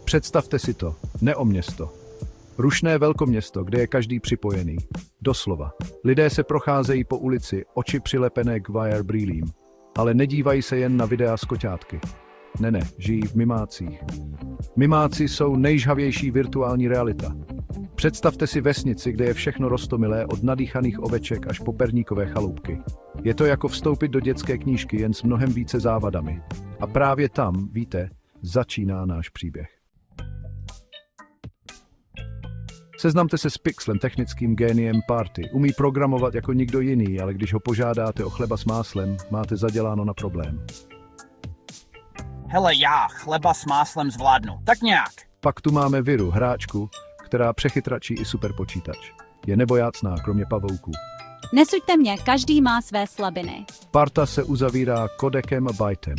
Představte si to, neoměsto. Rušné velkoměsto, kde je každý připojený. Doslova. Lidé se procházejí po ulici, oči přilepené k VR brýlím. Ale nedívají se jen na videa z koťátky. Ne, žijí v mimácích. Mimáci jsou nejžhavější virtuální realita. Představte si vesnici, kde je všechno roztomilé od nadýchaných oveček až po perníkové chaloupky. Je to jako vstoupit do dětské knížky, jen s mnohem více závadami. A právě tam, víte, začíná náš příběh. Seznamte se s Pixlem, technickým géniem party. Umí programovat jako nikdo jiný, ale když ho požádáte o chleba s máslem, máte zaděláno na problém. Hele, já chleba s máslem zvládnu. Tak nějak. Pak tu máme Viru, hráčku, která přechytračí i superpočítač. Je nebojácná, kromě pavouků. Nesuďte mě, každý má své slabiny. Parta se uzavírá kodekem a bytem.